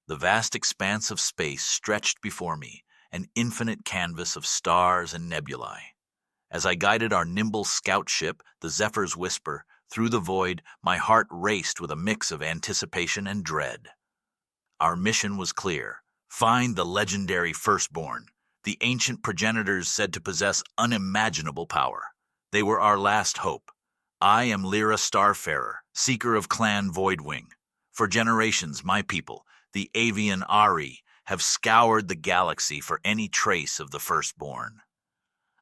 The vast expanse of space stretched before me, an infinite canvas of stars and nebulae. As I guided our nimble scout ship, the Zephyr's Whisper, through the void, my heart raced with a mix of anticipation and dread. Our mission was clear: find the legendary Firstborn, the ancient progenitors said to possess unimaginable power. They were our last hope. I am Lyra Starfarer, seeker of Clan Voidwing. For generations, my people, the avian Ari, have scoured the galaxy for any trace of the Firstborn.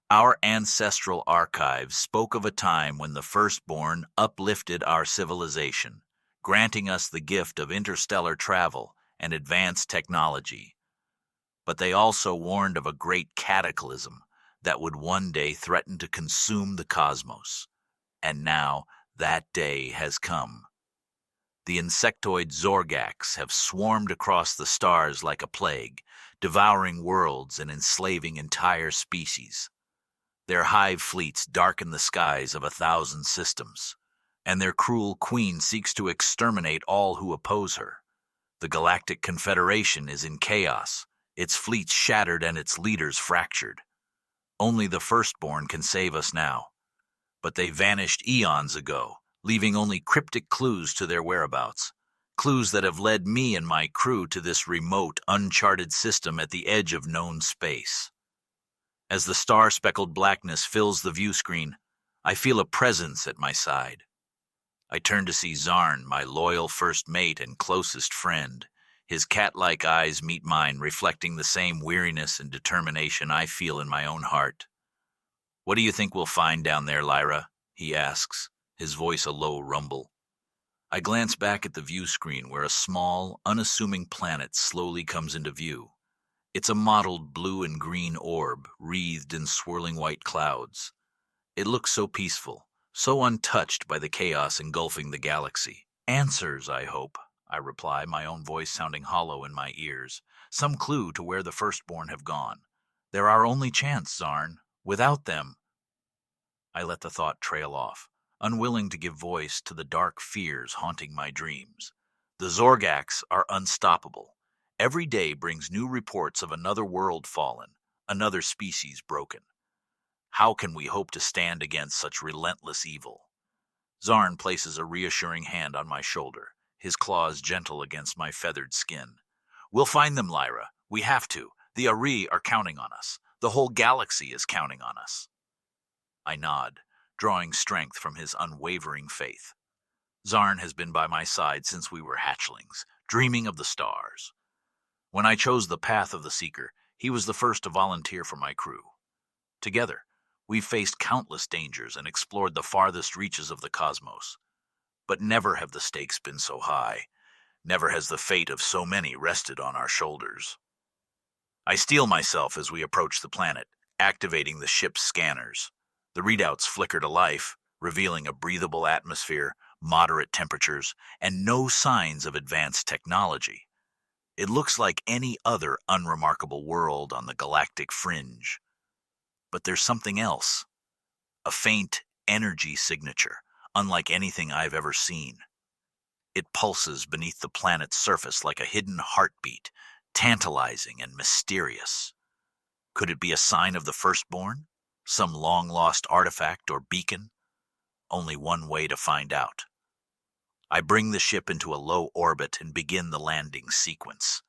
Our ancestral archives spoke of a time when the Firstborn uplifted our civilization, granting us the gift of interstellar travel and advanced technology. But they also warned of a great cataclysm that would one day threaten to consume the cosmos. And now that day has come. The insectoid Zorgax have swarmed across the stars like a plague, devouring worlds and enslaving entire species. Their hive fleets darken the skies of 1,000 systems, and their cruel queen seeks to exterminate all who oppose her. The Galactic Confederation is in chaos, its fleets shattered and its leaders fractured. Only the Firstborn can save us now. But they vanished eons ago, leaving only cryptic clues to their whereabouts, clues that have led me and my crew to this remote, uncharted system at the edge of known space. As the star-speckled blackness fills the view screen, I feel a presence at my side. I turn to see Zarn, my loyal first mate and closest friend. His cat-like eyes meet mine, reflecting the same weariness and determination I feel in my own heart. "What do you think we'll find down there, Lyra?" he asks, his voice a low rumble. I glance back at the view screen where a small, unassuming planet slowly comes into view. It's a mottled blue and green orb, wreathed in swirling white clouds. It looks so peaceful, so untouched by the chaos engulfing the galaxy. "Answers, I hope," I reply, my own voice sounding hollow in my ears. "Some clue to where the Firstborn have gone. They're our only chance, Zarn. Without them—" I let the thought trail off, unwilling to give voice to the dark fears haunting my dreams. The Zorgax are unstoppable. Every day brings new reports of another world fallen, another species broken. How can we hope to stand against such relentless evil? Zarn places a reassuring hand on my shoulder, his claws gentle against my feathered skin. "We'll find them, Lyra. We have to. The Ari are counting on us. The whole galaxy is counting on us." I nod, drawing strength from his unwavering faith. Zarn has been by my side since we were hatchlings, dreaming of the stars. When I chose the path of the Seeker, he was the first to volunteer for my crew. Together, we've faced countless dangers and explored the farthest reaches of the cosmos. But never have the stakes been so high. Never has the fate of so many rested on our shoulders. I steel myself as we approach the planet, activating the ship's scanners. The readouts flicker to life, revealing a breathable atmosphere, moderate temperatures, and no signs of advanced technology. It looks like any other unremarkable world on the galactic fringe. But there's something else. A faint energy signature, unlike anything I've ever seen. It pulses beneath the planet's surface like a hidden heartbeat, tantalizing and mysterious. Could it be a sign of the Firstborn? Some long-lost artifact or beacon? Only one way to find out. I bring the ship into a low orbit and begin the landing sequence.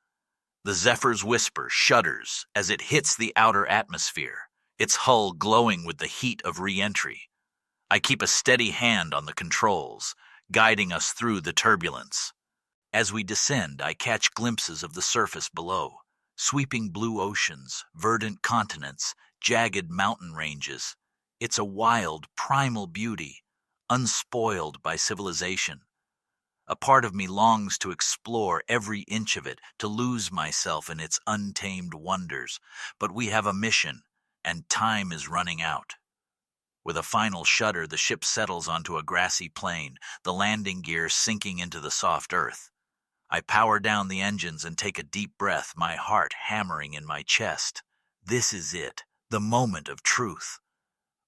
The Zephyr's Whisper shudders as it hits the outer atmosphere, its hull glowing with the heat of re-entry. I keep a steady hand on the controls, guiding us through the turbulence. As we descend, I catch glimpses of the surface below, sweeping blue oceans, verdant continents, jagged mountain ranges. It's a wild, primal beauty, unspoiled by civilization. A part of me longs to explore every inch of it, to lose myself in its untamed wonders. But we have a mission, and time is running out. With a final shudder, the ship settles onto a grassy plain, the landing gear sinking into the soft earth. I power down the engines and take a deep breath, my heart hammering in my chest. This is it, the moment of truth.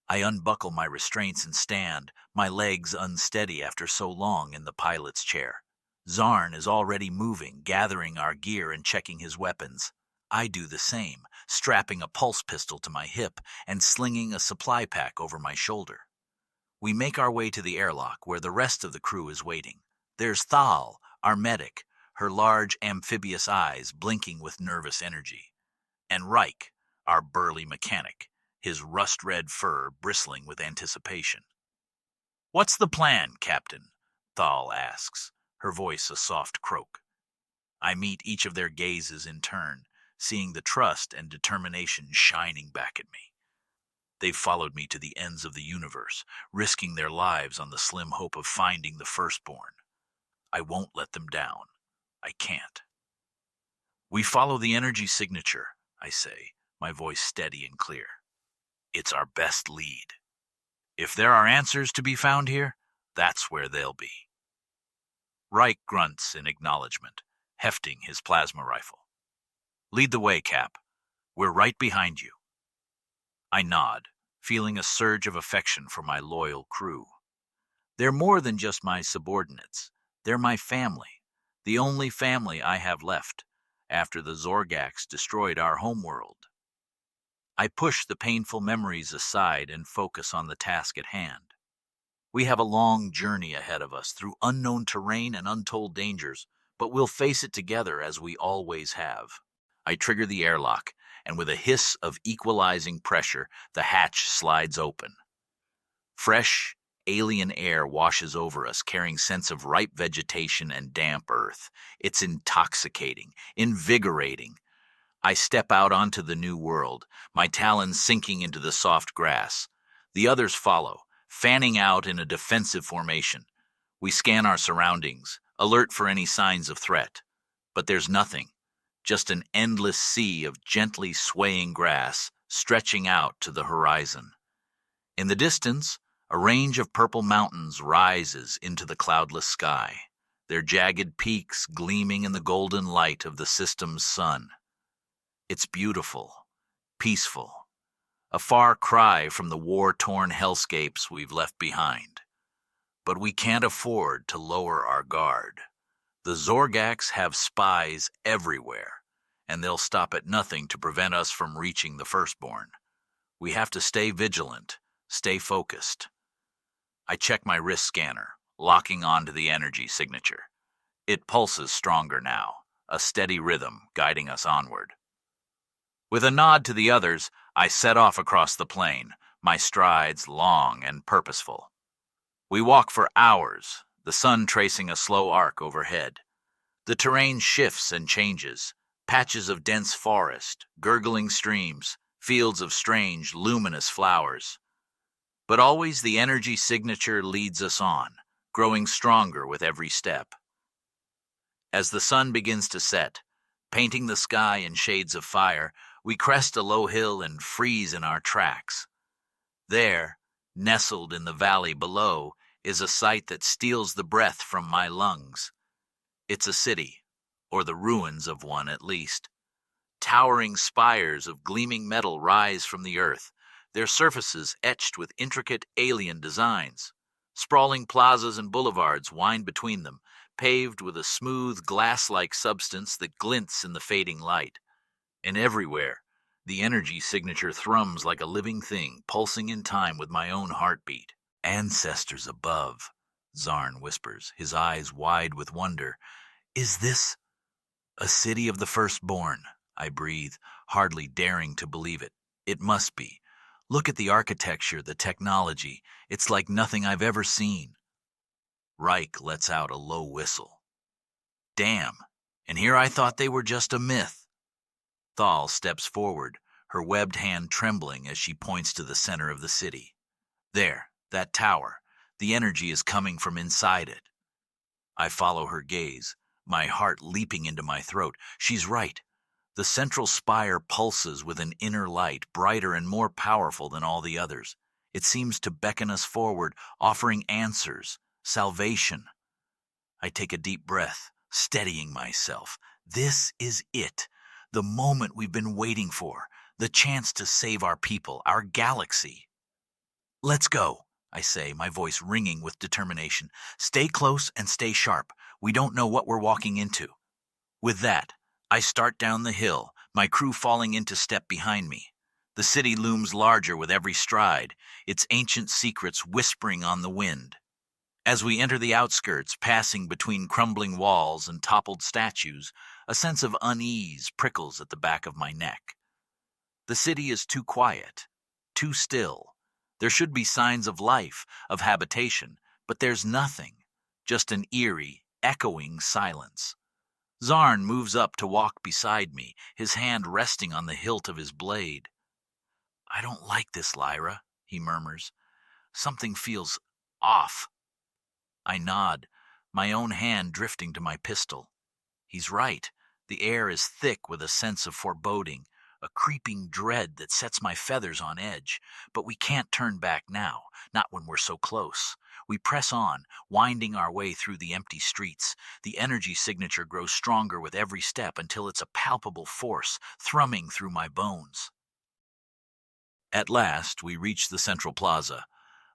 I unbuckle my restraints and stand, my legs unsteady after so long in the pilot's chair. Zarn is already moving, gathering our gear and checking his weapons. I do the same, strapping a pulse pistol to my hip and slinging a supply pack over my shoulder. We make our way to the airlock where the rest of the crew is waiting. There's Thal, our medic, her large amphibious eyes blinking with nervous energy. And Reich, our burly mechanic, his rust-red fur bristling with anticipation. "What's the plan, Captain?" Thal asks, her voice a soft croak. I meet each of their gazes in turn, seeing the trust and determination shining back at me. They've followed me to the ends of the universe, risking their lives on the slim hope of finding the firstborn. I won't let them down. I can't. "We follow the energy signature," I say, my voice steady and clear. "It's our best lead. If there are answers to be found here, that's where they'll be." Reich grunts in acknowledgement, hefting his plasma rifle. "Lead the way, Cap. We're right behind you." I nod, feeling a surge of affection for my loyal crew. They're more than just my subordinates. They're my family, the only family I have left, after the Zorgax destroyed our homeworld. I push the painful memories aside and focus on the task at hand. We have a long journey ahead of us through unknown terrain and untold dangers, but we'll face it together as we always have. I trigger the airlock, and with a hiss of equalizing pressure, the hatch slides open. Fresh, alien air washes over us, carrying scents of ripe vegetation and damp earth. It's intoxicating, invigorating. I step out onto the new world, my talons sinking into the soft grass. The others follow, fanning out in a defensive formation. We scan our surroundings, alert for any signs of threat. But there's nothing, just an endless sea of gently swaying grass stretching out to the horizon. In the distance, a range of purple mountains rises into the cloudless sky, their jagged peaks gleaming in the golden light of the system's sun. It's beautiful, peaceful, a far cry from the war-torn hellscapes we've left behind. But we can't afford to lower our guard. The Zorgax have spies everywhere, and they'll stop at nothing to prevent us from reaching the firstborn. We have to stay vigilant, stay focused. I check my wrist scanner, locking onto the energy signature. It pulses stronger now, a steady rhythm guiding us onward. With a nod to the others, I set off across the plain, my strides long and purposeful. We walk for hours, the sun tracing a slow arc overhead. The terrain shifts and changes, patches of dense forest, gurgling streams, fields of strange, luminous flowers. But always the energy signature leads us on, growing stronger with every step. As the sun begins to set, painting the sky in shades of fire, we crest a low hill and freeze in our tracks. There, nestled in the valley below, is a sight that steals the breath from my lungs. It's a city, or the ruins of one at least. Towering spires of gleaming metal rise from the earth, their surfaces etched with intricate alien designs. Sprawling plazas and boulevards wind between them, paved with a smooth, glass-like substance that glints in the fading light. And everywhere, the energy signature thrums like a living thing, pulsing in time with my own heartbeat. "Ancestors above," Zarn whispers, his eyes wide with wonder. "Is this a city of the firstborn?" I breathe, hardly daring to believe it. It must be. Look at the architecture, the technology. It's like nothing I've ever seen. Reich lets out a low whistle. "Damn, and here I thought they were just a myth." Thal steps forward, her webbed hand trembling as she points to the center of the city. "There, that tower. The energy is coming from inside it." I follow her gaze, my heart leaping into my throat. She's right. The central spire pulses with an inner light, brighter and more powerful than all the others. It seems to beckon us forward, offering answers, salvation. I take a deep breath, steadying myself. This is it, the moment we've been waiting for, the chance to save our people, our galaxy. "Let's go," I say, my voice ringing with determination. Stay close and stay sharp. We don't know what we're walking into. With that, I start down the hill, my crew falling into step behind me. The city looms larger with every stride, its ancient secrets whispering on the wind. As we enter the outskirts, passing between crumbling walls and toppled statues, a sense of unease prickles at the back of my neck. The city is too quiet, too still. There should be signs of life, of habitation, but there's nothing, just an eerie, echoing silence. Zarn moves up to walk beside me, his hand resting on the hilt of his blade. I don't like this, Lyra, he murmurs. Something feels off. I nod, my own hand drifting to my pistol. He's right. The air is thick with a sense of foreboding, a creeping dread that sets my feathers on edge. But we can't turn back now, not when we're so close. We press on, winding our way through the empty streets. The energy signature grows stronger with every step until it's a palpable force, thrumming through my bones. At last, we reach the central plaza,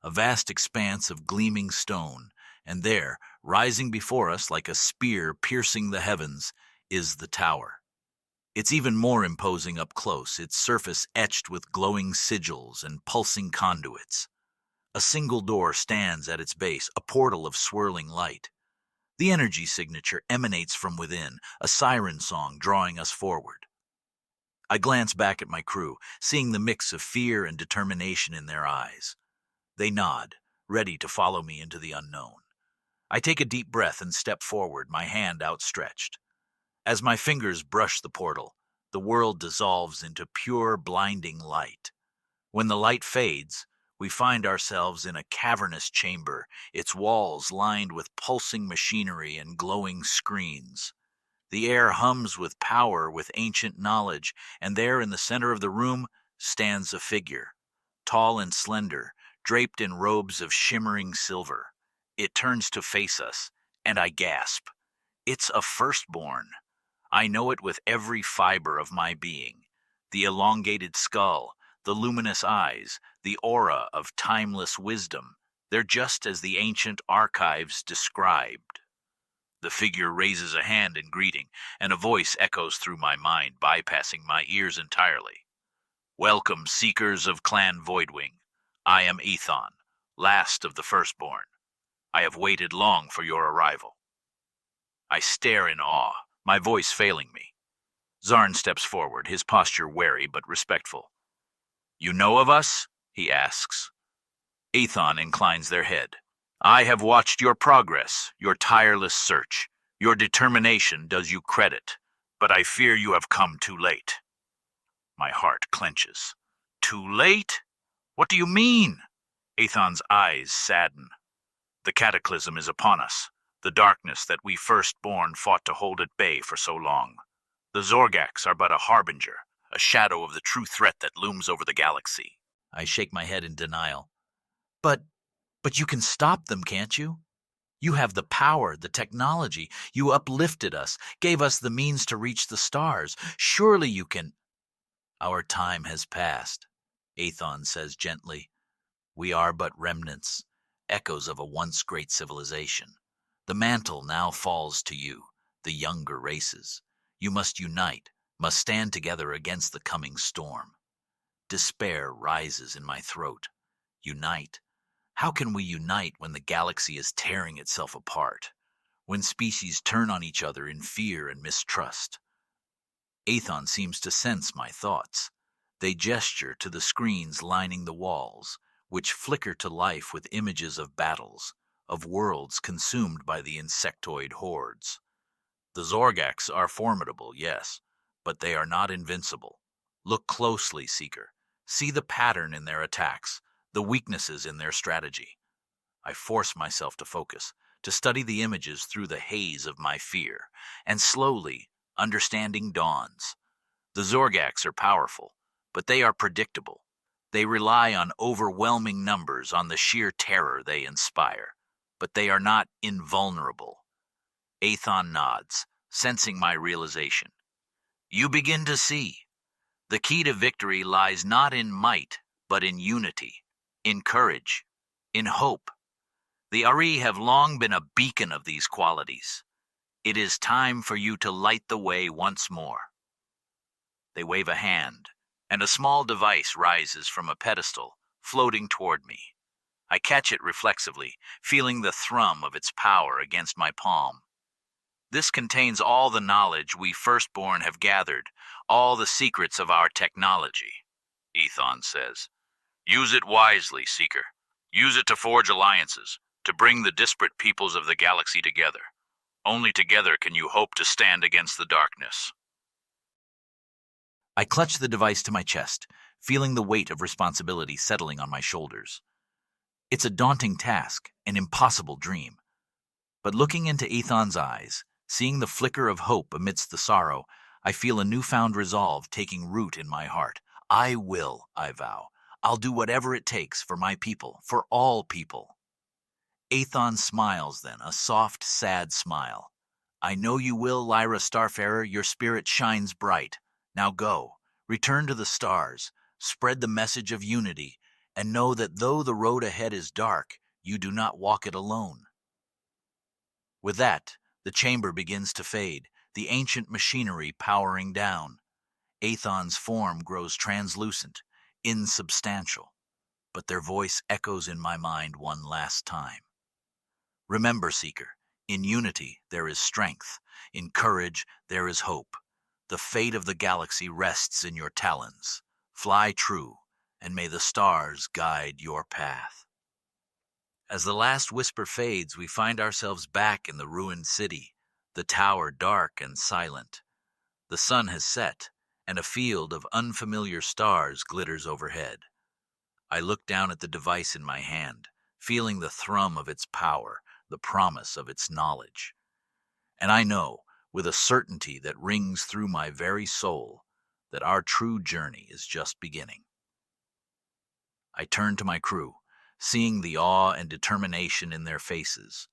a vast expanse of gleaming stone, and there, rising before us like a spear piercing the heavens, is the tower. It's even more imposing up close, its surface etched with glowing sigils and pulsing conduits. A single door stands at its base, a portal of swirling light. The energy signature emanates from within, a siren song drawing us forward. I glance back at my crew, seeing the mix of fear and determination in their eyes. They nod, ready to follow me into the unknown. I take a deep breath and step forward, my hand outstretched. As my fingers brush the portal, the world dissolves into pure, blinding light. When the light fades, we find ourselves in a cavernous chamber, its walls lined with pulsing machinery and glowing screens. The air hums with power, with ancient knowledge, and there in the center of the room stands a figure, tall and slender, draped in robes of shimmering silver. It turns to face us, and I gasp. It's a firstborn. I know it with every fiber of my being. The elongated skull, the luminous eyes, the aura of timeless wisdom. They're just as the ancient archives described. The figure raises a hand in greeting, and a voice echoes through my mind, bypassing my ears entirely. Welcome, seekers of Clan Voidwing. I am Ethon, last of the firstborn. I have waited long for your arrival. I stare in awe, my voice failing me. Zarn steps forward, his posture wary but respectful. You know of us? He asks. Ethon inclines their head. I have watched your progress, your tireless search. Your determination does you credit, but I fear you have come too late. My heart clenches. Too late? What do you mean? Ethon's eyes sadden. The cataclysm is upon us, the darkness that we firstborn fought to hold at bay for so long. The Zorgax are but a harbinger, a shadow of the true threat that looms over the galaxy. I shake my head in denial. But you can stop them, can't you? You have the power, the technology. You uplifted us, gave us the means to reach the stars. Surely you can— Our time has passed, Aethon says gently. We are but remnants, echoes of a once great civilization. The mantle now falls to you, the younger races. You must unite, must stand together against the coming storm. Despair rises in my throat. Unite? How can we unite when the galaxy is tearing itself apart? When species turn on each other in fear and mistrust? Aethon seems to sense my thoughts. They gesture to the screens lining the walls, which flicker to life with images of battles, of worlds consumed by the insectoid hordes. The Zorgax are formidable, yes, but they are not invincible. Look closely, Seeker. See the pattern in their attacks, the weaknesses in their strategy. I force myself to focus, to study the images through the haze of my fear, and slowly, understanding dawns. The Zorgax are powerful, but they are predictable. They rely on overwhelming numbers, on the sheer terror they inspire, but they are not invulnerable. Aethon nods, sensing my realization. You begin to see. The key to victory lies not in might, but in unity, in courage, in hope. The Ari have long been a beacon of these qualities. It is time for you to light the way once more. They wave a hand, and a small device rises from a pedestal, floating toward me. I catch it reflexively, feeling the thrum of its power against my palm. This contains all the knowledge we firstborn have gathered, all the secrets of our technology, Ethon says. Use it wisely, Seeker. Use it to forge alliances, to bring the disparate peoples of the galaxy together. Only together can you hope to stand against the darkness. I clutch the device to my chest, feeling the weight of responsibility settling on my shoulders. It's a daunting task, an impossible dream. But looking into Ethon's eyes, seeing the flicker of hope amidst the sorrow, I feel a newfound resolve taking root in my heart. I will, I vow. I'll do whatever it takes for my people, for all people. Ethon smiles then, a soft, sad smile. I know you will, Lyra Starfarer, your spirit shines bright. Now go, return to the stars, spread the message of unity, and know that though the road ahead is dark, you do not walk it alone. With that, the chamber begins to fade, the ancient machinery powering down. Ethon's form grows translucent, insubstantial, but their voice echoes in my mind one last time. Remember, Seeker, in unity there is strength, in courage there is hope. The fate of the galaxy rests in your talons. Fly true, and may the stars guide your path. As the last whisper fades, we find ourselves back in the ruined city, the tower dark and silent. The sun has set, and a field of unfamiliar stars glitters overhead. I look down at the device in my hand, feeling the thrum of its power, the promise of its knowledge. And I know, with a certainty that rings through my very soul, that our true journey is just beginning. I turn to my crew, seeing the awe and determination in their faces.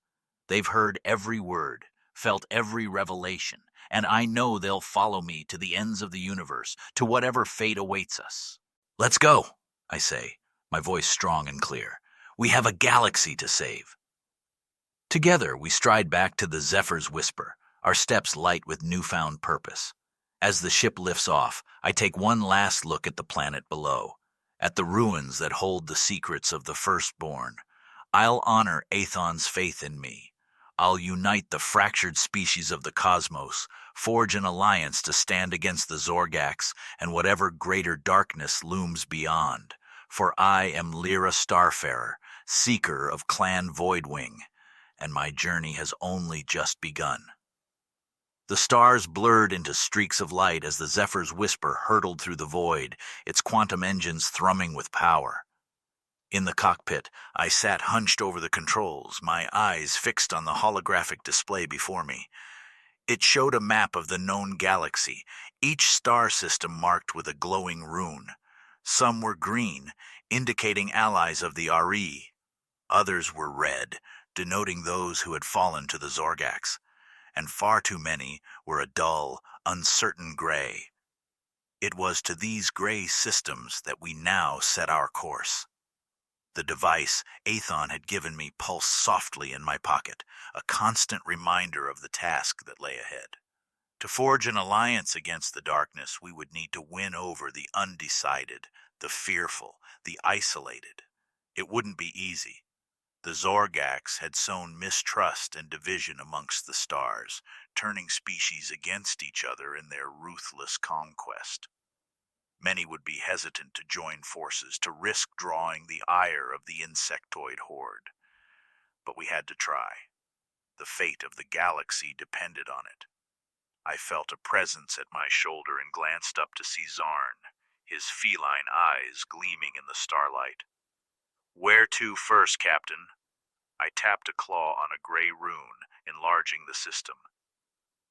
They've heard every word, felt every revelation, and I know they'll follow me to the ends of the universe, to whatever fate awaits us. Let's go, I say, my voice strong and clear. We have a galaxy to save. Together, we stride back to the Zephyr's whisper, our steps light with newfound purpose. As the ship lifts off, I take one last look at the planet below, at the ruins that hold the secrets of the firstborn. I'll honor Ethon's faith in me. I'll unite the fractured species of the cosmos, forge an alliance to stand against the Zorgax and whatever greater darkness looms beyond. For I am Lyra Starfarer, seeker of Clan Voidwing, and my journey has only just begun. The stars blurred into streaks of light as the Zephyr's whisper hurtled through the void, its quantum engines thrumming with power. In the cockpit, I sat hunched over the controls, my eyes fixed on the holographic display before me. It showed a map of the known galaxy, each star system marked with a glowing rune. Some were green, indicating allies of the Ari. Others were red, denoting those who had fallen to the Zorgax. And far too many were a dull, uncertain gray. It was to these gray systems that we now set our course. The device Ethon had given me pulsed softly in my pocket, a constant reminder of the task that lay ahead. To forge an alliance against the darkness, we would need to win over the undecided, the fearful, the isolated. It wouldn't be easy. The Zorgax had sown mistrust and division amongst the stars, turning species against each other in their ruthless conquest. Many would be hesitant to join forces, to risk drawing the ire of the insectoid horde. But we had to try. The fate of the galaxy depended on it. I felt a presence at my shoulder and glanced up to see Zarn, his feline eyes gleaming in the starlight. "Where to first, Captain?" I tapped a claw on a gray rune, enlarging the system.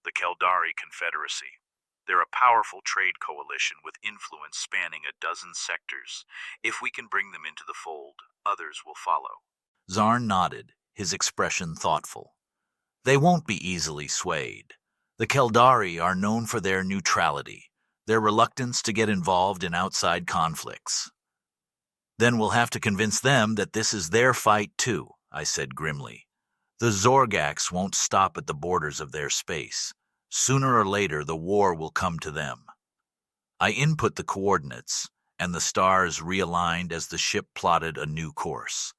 "The Keldari Confederacy. They're a powerful trade coalition with influence spanning a dozen sectors. If we can bring them into the fold, others will follow." Zarn nodded, his expression thoughtful. "They won't be easily swayed. The Keldari are known for their neutrality, their reluctance to get involved in outside conflicts. Then we'll have to convince them that this is their fight too, I said grimly. The Zorgax won't stop at the borders of their space. Sooner or later, the war will come to them. I input the coordinates, and the stars realigned as the ship plotted a new course.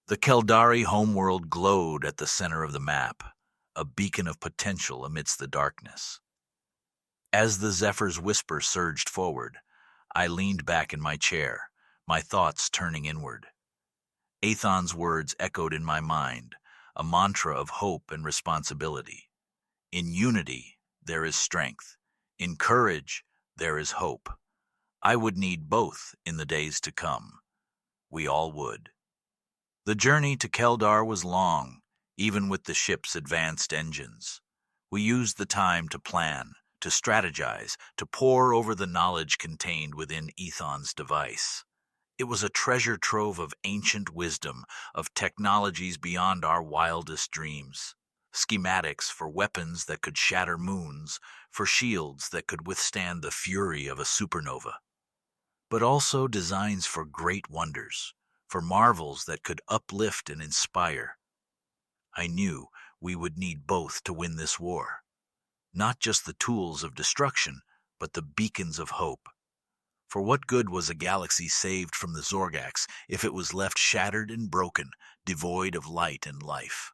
The Keldari homeworld glowed at the center of the map, a beacon of potential amidst the darkness. As the Zephyr's whisper surged forward, I leaned back in my chair, my thoughts turning inward. Athon's words echoed in my mind, a mantra of hope and responsibility. In unity, there is strength. In courage, there is hope. I would need both in the days to come. We all would. The journey to Keldar was long, even with the ship's advanced engines. We used the time to plan, to strategize, to pore over the knowledge contained within Athon's device. It was a treasure trove of ancient wisdom, of technologies beyond our wildest dreams. Schematics for weapons that could shatter moons, for shields that could withstand the fury of a supernova. But also designs for great wonders, for marvels that could uplift and inspire. I knew we would need both to win this war. Not just the tools of destruction, but the beacons of hope. For what good was a galaxy saved from the Zorgax if it was left shattered and broken, devoid of light and life?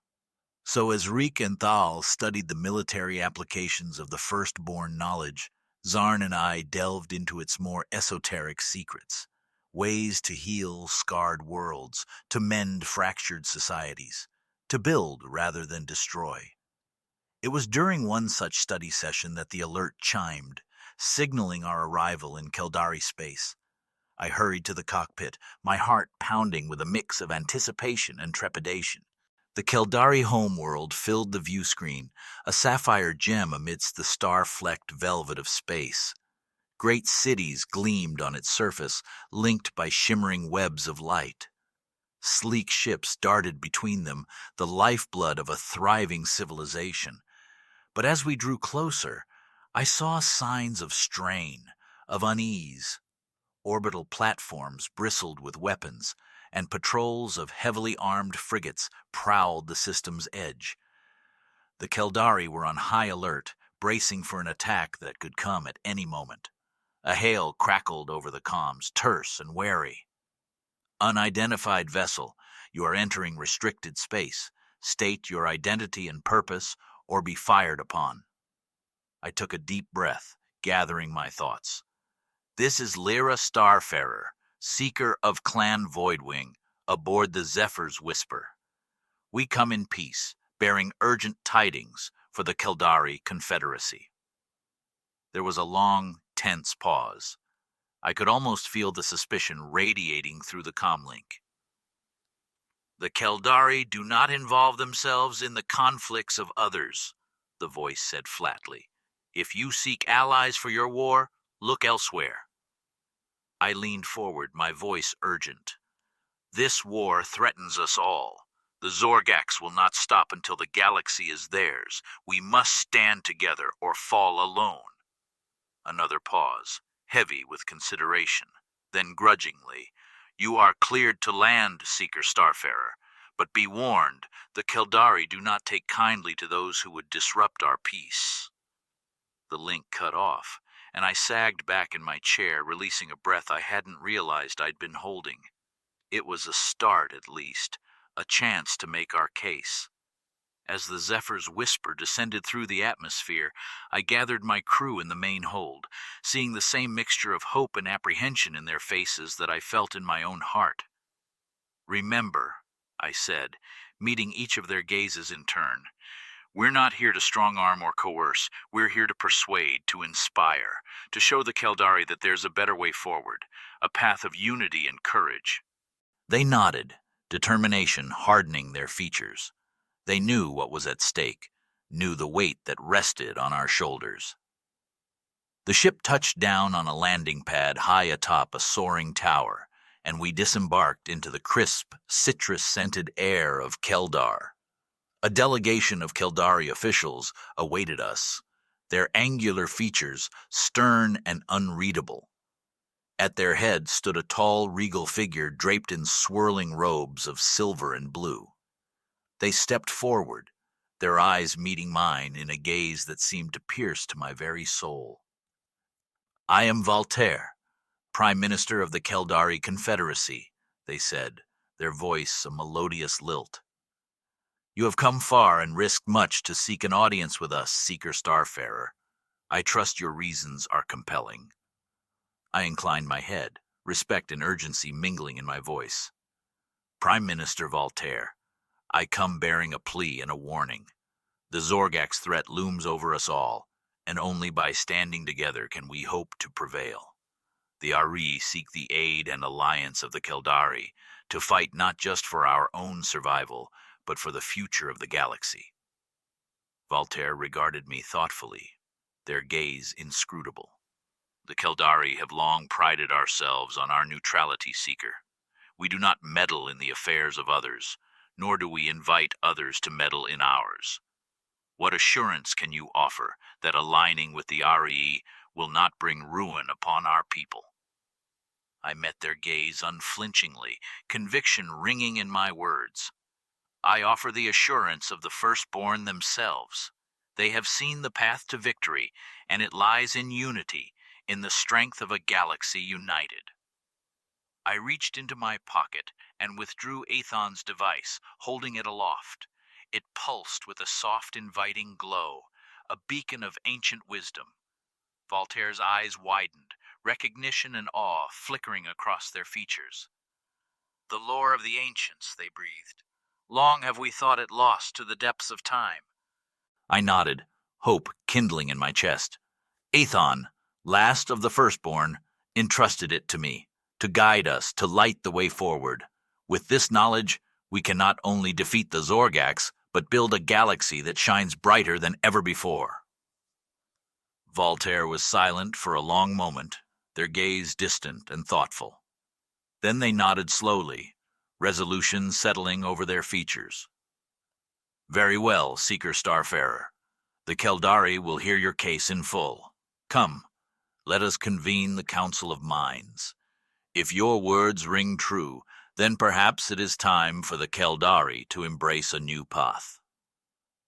So as Reek and Thal studied the military applications of the firstborn knowledge, Zarn and I delved into its more esoteric secrets, ways to heal scarred worlds, to mend fractured societies, to build rather than destroy. It was during one such study session that the alert chimed, signaling our arrival in Keldari space. I hurried to the cockpit, my heart pounding with a mix of anticipation and trepidation. The Keldari homeworld filled the view screen, a sapphire gem amidst the star-flecked velvet of space. Great cities gleamed on its surface, linked by shimmering webs of light. Sleek ships darted between them, the lifeblood of a thriving civilization. But as we drew closer, I saw signs of strain, of unease. Orbital platforms bristled with weapons, and patrols of heavily armed frigates prowled the system's edge. The Keldari were on high alert, bracing for an attack that could come at any moment. A hail crackled over the comms, terse and wary. Unidentified vessel, you are entering restricted space. State your identity and purpose, or be fired upon. I took a deep breath, gathering my thoughts. This is Lyra Starfarer, seeker of Clan Voidwing, aboard the Zephyr's Whisper. We come in peace, bearing urgent tidings for the Keldari Confederacy. There was a long, tense pause. I could almost feel the suspicion radiating through the comlink. The Keldari do not involve themselves in the conflicts of others, the voice said flatly. If you seek allies for your war, look elsewhere. I leaned forward, my voice urgent. This war threatens us all. The Zorgax will not stop until the galaxy is theirs. We must stand together or fall alone. Another pause, heavy with consideration. Then grudgingly, you are cleared to land, Seeker Starfarer. But be warned, the Keldari do not take kindly to those who would disrupt our peace. The link cut off, and I sagged back in my chair, releasing a breath I hadn't realized I'd been holding. It was a start, at least, a chance to make our case. As the Zephyr's whisper descended through the atmosphere, I gathered my crew in the main hold, seeing the same mixture of hope and apprehension in their faces that I felt in my own heart. Remember, I said, meeting each of their gazes in turn, we're not here to strong-arm or coerce. We're here to persuade, to inspire, to show the Keldari that there's a better way forward, a path of unity and courage. They nodded, determination hardening their features. They knew what was at stake, knew the weight that rested on our shoulders. The ship touched down on a landing pad high atop a soaring tower, and we disembarked into the crisp, citrus-scented air of Keldar. A delegation of Keldari officials awaited us, their angular features stern and unreadable. At their head stood a tall, regal figure draped in swirling robes of silver and blue. They stepped forward, their eyes meeting mine in a gaze that seemed to pierce to my very soul. "I am Voltaire, Prime Minister of the Keldari Confederacy," they said, their voice a melodious lilt. "You have come far and risked much to seek an audience with us, Seeker Starfarer. I trust your reasons are compelling." I inclined my head, respect and urgency mingling in my voice. "Prime Minister Voltaire, I come bearing a plea and a warning. The Zorgax threat looms over us all, and only by standing together can we hope to prevail. The Ari seek the aid and alliance of the Keldari to fight not just for our own survival, but for the future of the galaxy." Voltaire regarded me thoughtfully, their gaze inscrutable. "The Keldari have long prided ourselves on our neutrality, Seeker. We do not meddle in the affairs of others, nor do we invite others to meddle in ours. What assurance can you offer that aligning with the Ari will not bring ruin upon our people?" I met their gaze unflinchingly, conviction ringing in my words. "I offer the assurance of the firstborn themselves. They have seen the path to victory, and it lies in unity, in the strength of a galaxy united." I reached into my pocket and withdrew Athon's device, holding it aloft. It pulsed with a soft, inviting glow, a beacon of ancient wisdom. Voltaire's eyes widened, recognition and awe flickering across their features. "The lore of the ancients," they breathed. "Long have we thought it lost to the depths of time." I nodded, hope kindling in my chest. "Athon, last of the firstborn, entrusted it to me, to guide us, to light the way forward. With this knowledge, we can not only defeat the Zorgax, but build a galaxy that shines brighter than ever before." Voltaire was silent for a long moment, their gaze distant and thoughtful. Then they nodded slowly, resolution settling over their features. "Very well, Seeker Starfarer. The Keldari will hear your case in full. Come, let us convene the Council of Minds. If your words ring true, then perhaps it is time for the Keldari to embrace a new path."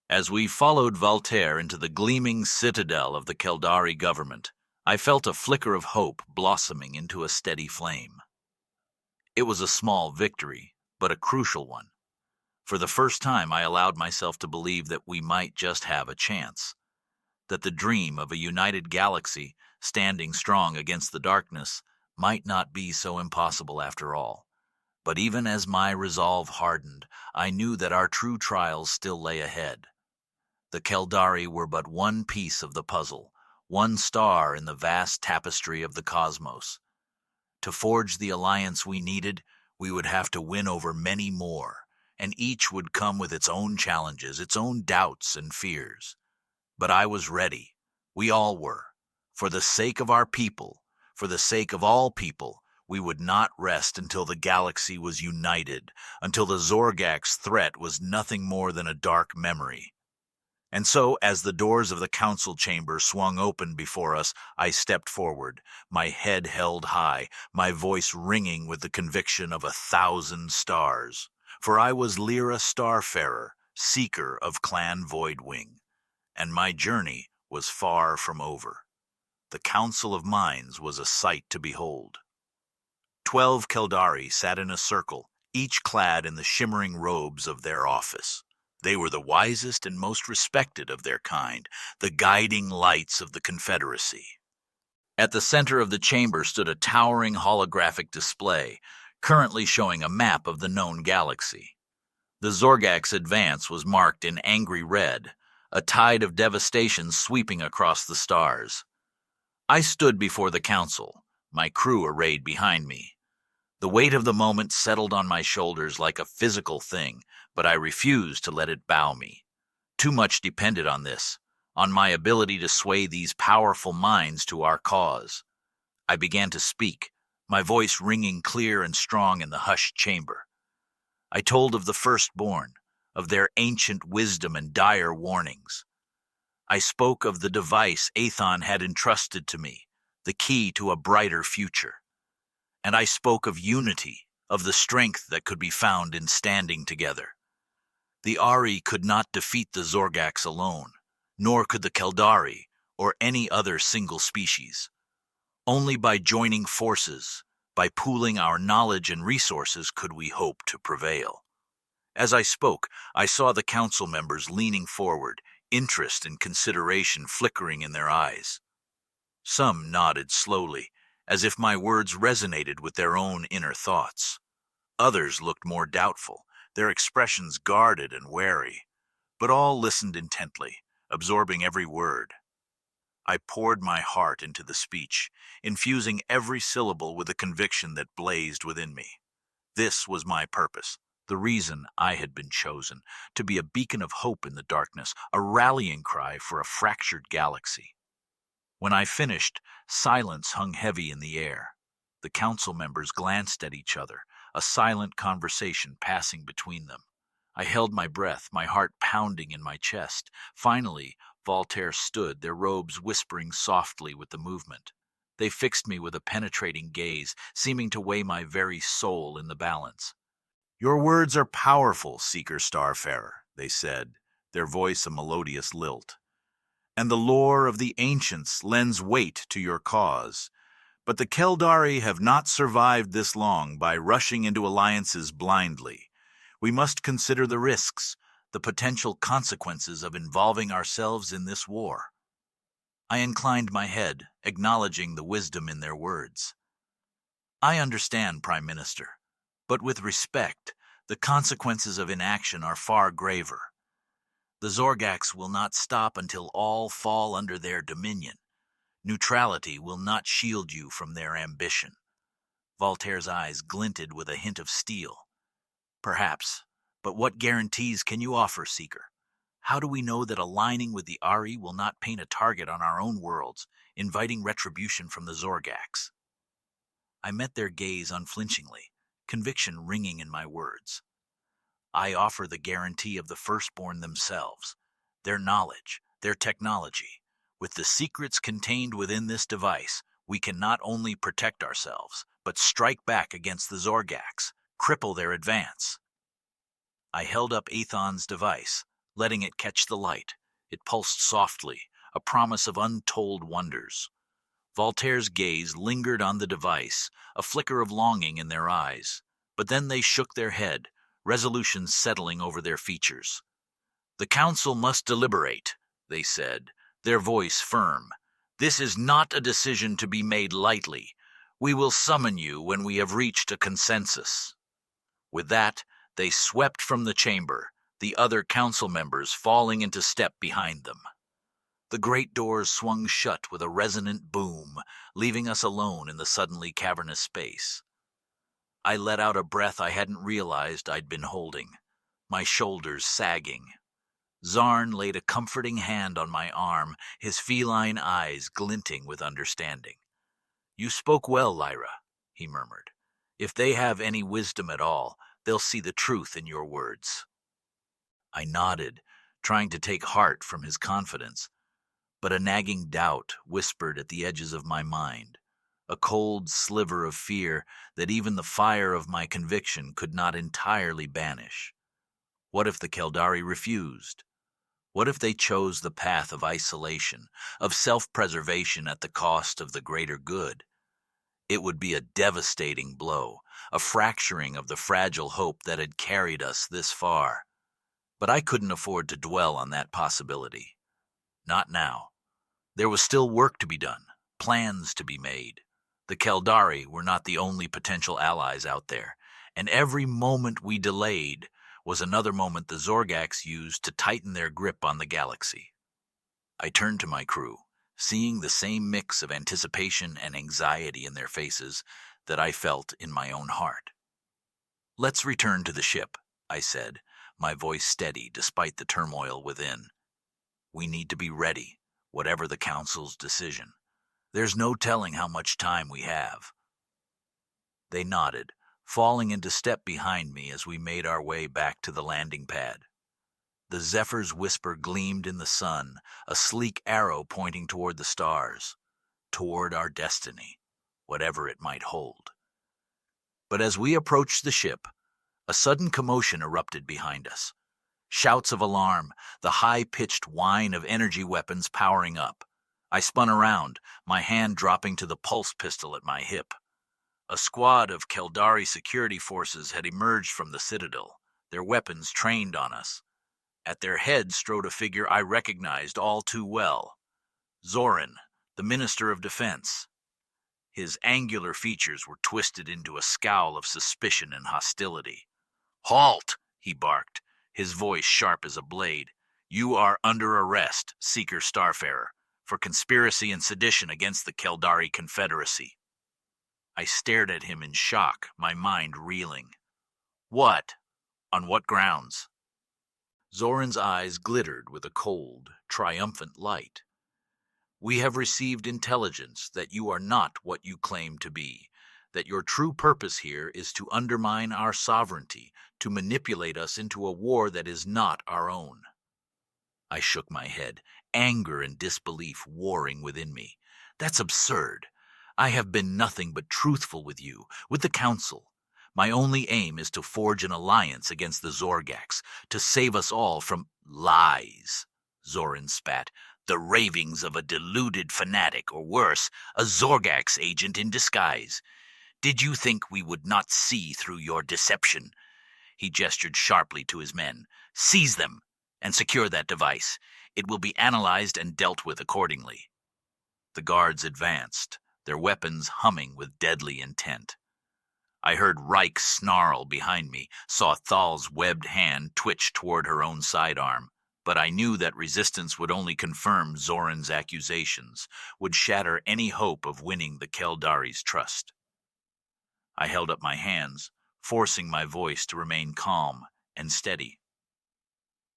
As we followed Voltaire into the gleaming citadel of the Keldari government, I felt a flicker of hope blossoming into a steady flame. It was a small victory, but a crucial one. For the first time, I allowed myself to believe that we might just have a chance, that the dream of a united galaxy standing strong against the darkness might not be so impossible after all. But even as my resolve hardened, I knew that our true trials still lay ahead. The Keldari were but one piece of the puzzle, one star in the vast tapestry of the cosmos. To forge the alliance we needed, we would have to win over many more, and each would come with its own challenges, its own doubts and fears. But I was ready. We all were. For the sake of our people, for the sake of all people, we would not rest until the galaxy was united, until the Zorgax threat was nothing more than a dark memory. And so, as the doors of the council chamber swung open before us, I stepped forward, my head held high, my voice ringing with the conviction of 1,000 stars. For I was Lyra Starfarer, seeker of Clan Voidwing, and my journey was far from over. The Council of Minds was a sight to behold. 12 Keldari sat in a circle, each clad in the shimmering robes of their office. They were the wisest and most respected of their kind, the guiding lights of the Confederacy. At the center of the chamber stood a towering holographic display, currently showing a map of the known galaxy. The Zorgax advance was marked in angry red, a tide of devastation sweeping across the stars. I stood before the council, my crew arrayed behind me. The weight of the moment settled on my shoulders like a physical thing, but I refused to let it bow me. Too much depended on this, on my ability to sway these powerful minds to our cause. I began to speak, my voice ringing clear and strong in the hushed chamber. I told of the firstborn, of their ancient wisdom and dire warnings. I spoke of the device Athon had entrusted to me, the key to a brighter future. And I spoke of unity, of the strength that could be found in standing together. The Ari could not defeat the Zorgax alone, nor could the Keldari or any other single species. Only by joining forces, by pooling our knowledge and resources, could we hope to prevail. As I spoke, I saw the council members leaning forward, interest and consideration flickering in their eyes. Some nodded slowly, as if my words resonated with their own inner thoughts. Others looked more doubtful, their expressions guarded and wary, but all listened intently, absorbing every word. I poured my heart into the speech, infusing every syllable with a conviction that blazed within me. This was my purpose, the reason I had been chosen, to be a beacon of hope in the darkness, a rallying cry for a fractured galaxy. When I finished, silence hung heavy in the air. The council members glanced at each other, a silent conversation passing between them. I held my breath, my heart pounding in my chest. Finally, Voltaire stood, their robes whispering softly with the movement. They fixed me with a penetrating gaze, seeming to weigh my very soul in the balance. "Your words are powerful, Seeker Starfarer," they said, their voice a melodious lilt. "And the lore of the ancients lends weight to your cause. But the Keldari have not survived this long by rushing into alliances blindly. We must consider the risks, the potential consequences of involving ourselves in this war." I inclined my head, acknowledging the wisdom in their words. "I understand, Prime Minister, but with respect, the consequences of inaction are far graver. The Zorgax will not stop until all fall under their dominion. Neutrality will not shield you from their ambition." Voltaire's eyes glinted with a hint of steel. "Perhaps, but what guarantees can you offer, Seeker? How do we know that aligning with the Ari will not paint a target on our own worlds, inviting retribution from the Zorgax?" I met their gaze unflinchingly, conviction ringing in my words. "I offer the guarantee of the firstborn themselves, their knowledge, their technology. With the secrets contained within this device, we can not only protect ourselves, but strike back against the Zorgax, cripple their advance." I held up Aethon's device, letting it catch the light. It pulsed softly, a promise of untold wonders. Voltaire's gaze lingered on the device, a flicker of longing in their eyes. But then they shook their head, resolution settling over their features. "The council must deliberate," they said, their voice firm. "This is not a decision to be made lightly. We will summon you when we have reached a consensus." With that, they swept from the chamber, the other council members falling into step behind them. The great doors swung shut with a resonant boom, leaving us alone in the suddenly cavernous space. I let out a breath I hadn't realized I'd been holding, my shoulders sagging. Zarn laid a comforting hand on my arm, his feline eyes glinting with understanding. "You spoke well, Lyra," he murmured. "If they have any wisdom at all, they'll see the truth in your words." I nodded, trying to take heart from his confidence, but a nagging doubt whispered at the edges of my mind, a cold sliver of fear that even the fire of my conviction could not entirely banish. What if the Keldari refused? What if they chose the path of isolation, of self-preservation at the cost of the greater good? It would be a devastating blow, a fracturing of the fragile hope that had carried us this far. But I couldn't afford to dwell on that possibility. Not now. There was still work to be done, plans to be made. The Keldari were not the only potential allies out there, and every moment we delayed was another moment the Zorgax used to tighten their grip on the galaxy. I turned to my crew, seeing the same mix of anticipation and anxiety in their faces that I felt in my own heart. "Let's return to the ship," I said, my voice steady despite the turmoil within. "We need to be ready, whatever the Council's decision. There's no telling how much time we have." They nodded, falling into step behind me as we made our way back to the landing pad. The Zephyr's whisper gleamed in the sun, a sleek arrow pointing toward the stars, toward our destiny, whatever it might hold. But as we approached the ship, a sudden commotion erupted behind us. Shouts of alarm, the high-pitched whine of energy weapons powering up. I spun around, my hand dropping to the pulse pistol at my hip. A squad of Keldari security forces had emerged from the citadel, their weapons trained on us. At their head strode a figure I recognized all too well. Zoran, the Minister of Defense. His angular features were twisted into a scowl of suspicion and hostility. "Halt!" he barked, his voice sharp as a blade. "You are under arrest, Seeker Starfarer, for conspiracy and sedition against the Keldari Confederacy." I stared at him in shock, my mind reeling. "What? On what grounds?" Zoran's eyes glittered with a cold, triumphant light. "We have received intelligence that you are not what you claim to be, that your true purpose here is to undermine our sovereignty, to manipulate us into a war that is not our own." I shook my head, anger and disbelief warring within me. "That's absurd. I have been nothing but truthful with you, with the Council. My only aim is to forge an alliance against the Zorgax, to save us all from—" "Lies," Zoran spat. "The ravings of a deluded fanatic, or worse, a Zorgax agent in disguise. Did you think we would not see through your deception?" He gestured sharply to his men. "Seize them and secure that device. It will be analyzed and dealt with accordingly." The guards advanced, their weapons humming with deadly intent. I heard Reich snarl behind me, saw Thal's webbed hand twitch toward her own sidearm, but I knew that resistance would only confirm Zoran's accusations, would shatter any hope of winning the Keldari's trust. I held up my hands, forcing my voice to remain calm and steady.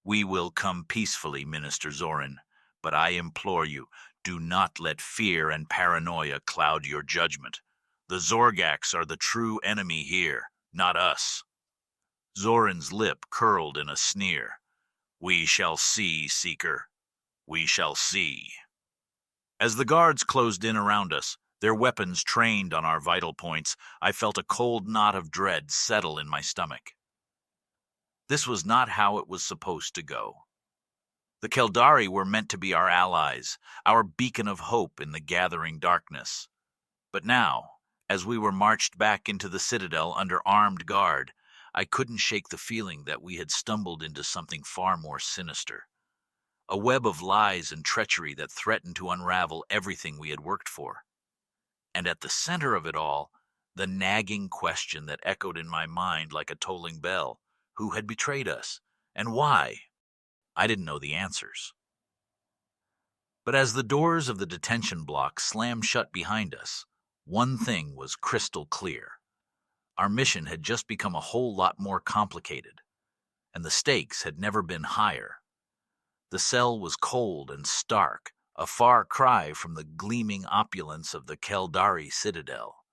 "We will come peacefully, Minister Zoran, but I implore you, do not let fear and paranoia cloud your judgment. The Zorgax are the true enemy here, not us." Zoran's lip curled in a sneer. "We shall see, Seeker. We shall see." As the guards closed in around us, their weapons trained on our vital points, I felt a cold knot of dread settle in my stomach. This was not how it was supposed to go. The Keldari were meant to be our allies, our beacon of hope in the gathering darkness. But now, as we were marched back into the citadel under armed guard, I couldn't shake the feeling that we had stumbled into something far more sinister. A web of lies and treachery that threatened to unravel everything we had worked for. And at the center of it all, the nagging question that echoed in my mind like a tolling bell: who had betrayed us, and why? I didn't know the answers. But as the doors of the detention block slammed shut behind us, one thing was crystal clear. Our mission had just become a whole lot more complicated, and the stakes had never been higher. The cell was cold and stark, a far cry from the gleaming opulence of the Keldari citadel.